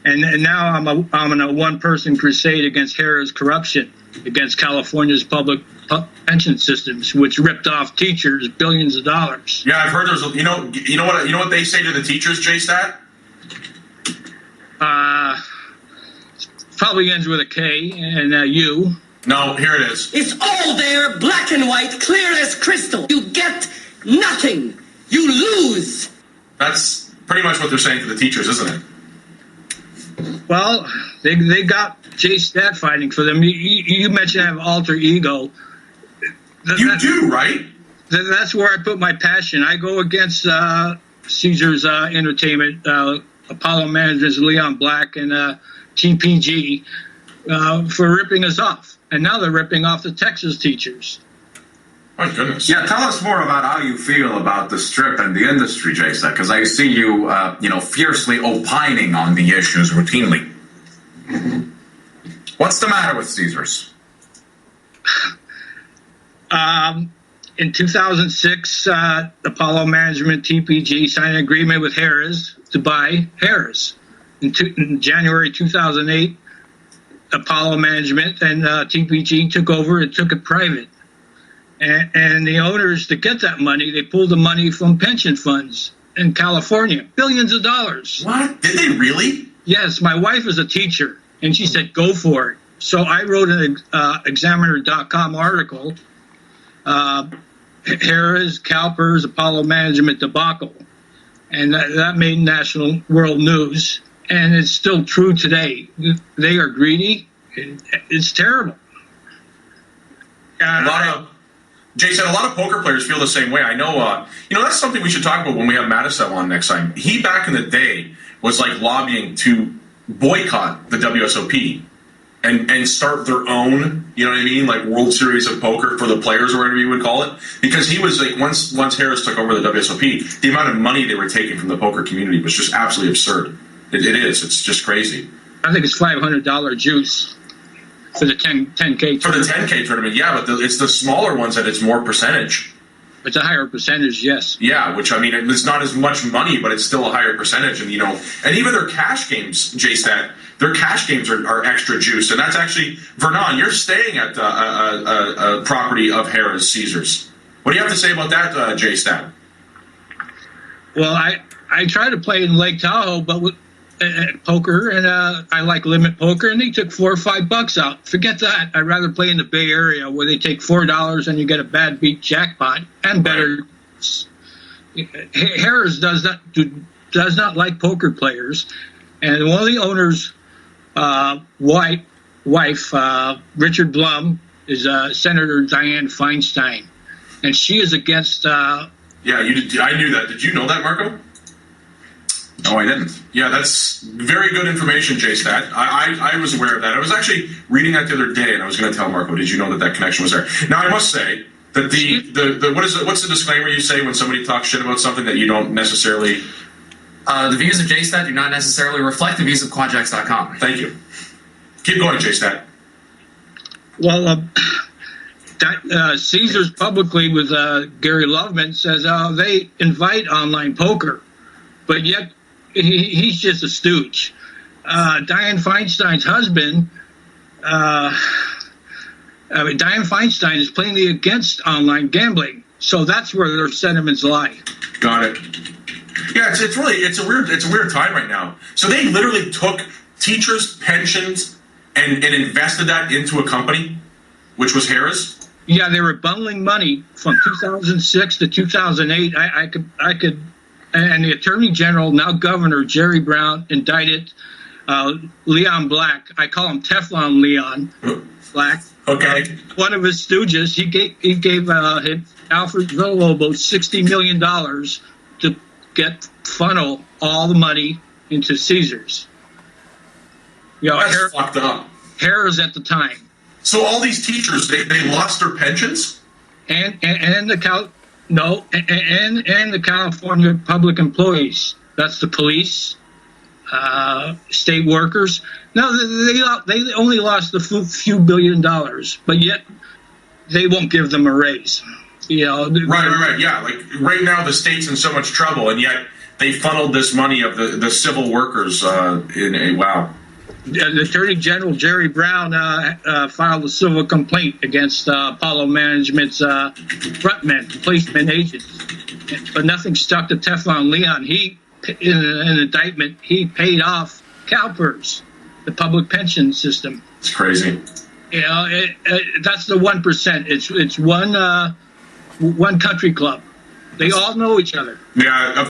And now I'm on a one-person crusade against Harris corruption, against California's public pension systems, which ripped off teachers billions of dollars. Yeah, I've heard there's you know what they say to the teachers, JSTAT? Probably ends with a K and U. No, here it is. It's all there, black and white, clear as crystal. You get nothing. You lose. That's pretty much what they're saying to the teachers, isn't it? Well, they got JSTAT fighting for them. You mentioned have alter ego. You do, right? That's where I put my passion. I go against Caesars Entertainment, Apollo Management's Leon Black, and TPG for ripping us off. And now they're ripping off the Texas teachers. My goodness. Yeah, tell us more about how you feel about the strip and the industry, JSTAT, because I see you, fiercely opining on the issues routinely. What's the matter with Caesars? In 2006, Apollo Management, TPG, signed an agreement with Harris to buy Harris. In January 2008, Apollo Management and TPG took over and took it private. And the owners, to get that money, they pulled the money from pension funds in California, billions of dollars. What? Did they really? Yes, my wife is a teacher, and she said, go for it. So I wrote an Examiner.com article, Harris, CalPERS, Apollo Management debacle. And that made national world news. And it's still true today. They are greedy. It's terrible. Jason, a lot of poker players feel the same way. I know, that's something we should talk about when we have Matisow on next time. He, back in the day, was like lobbying to boycott the WSOP and start their own, you know what I mean, like World Series of Poker for the players, or whatever you would call it. Because he was like, once Harris took over the WSOP, the amount of money they were taking from the poker community was just absolutely absurd. It is. It's just crazy. I think it's $500 juice for the 10K tournament. For the 10K tournament, yeah, but it's the smaller ones that it's more percentage. It's a higher percentage, yes. Yeah, which, I mean, it's not as much money, but it's still a higher percentage. And, and even their cash games, JSTAT, their cash games are extra juice. And that's actually, Vernon, you're staying at a property of Harris Caesars. What do you have to say about that, JSTAT? Well, I try to play in Lake Tahoe, but with poker, and I like limit poker, and they took $4 or $5 out. Forget that. I'd rather play in the Bay Area where they take $4 and you get a bad beat jackpot and better. Harris does not like poker players, and one of the owners' wife, Richard Blum, is Senator Dianne Feinstein, and she is against. I knew that. Did you know that, Marco? No, I didn't. Yeah, that's very good information, JSTAT. I was aware of that. I was actually reading that the other day, and I was going to tell Marco, did you know that connection was there? Now, I must say that what's the disclaimer you say when somebody talks shit about something that you don't necessarily... The views of JSTAT do not necessarily reflect the views of Quadjax.com. Thank you. Keep going, JSTAT. Well, Caesars publicly with Gary Loveman says they invite online poker, but yet he's just a stooge. Dianne Feinstein's husband, Dianne Feinstein is plainly against online gambling, so that's where their sentiments lie. Got it. Yeah, it's a weird time right now. So they literally took teachers' pensions and invested that into a company, which was Harris. Yeah, they were bundling money from 2006 to 2008. I could. And the Attorney General, now Governor Jerry Brown, indicted Leon Black. I call him Teflon Leon Black. Okay. One of his stooges. He gave Alfred Villalobos $60 million to funnel all the money into Caesars. That's fucked up. Harris at the time. So all these teachers, they lost their pensions? And the California public employees. That's the police, state workers. No, they only lost a few $1 billion, but yet they won't give them a raise. Right. Yeah, like right now the state's in so much trouble, and yet they funneled this money of the civil workers in a wow. The Attorney General Jerry Brown filed a civil complaint against Apollo Management's frontmen, placement agents, but nothing stuck to Teflon Leon. He, in an indictment, he paid off CalPERS, the public pension system. It's crazy. You know, that's the 1%. It's one country club. They all know each other. Yeah.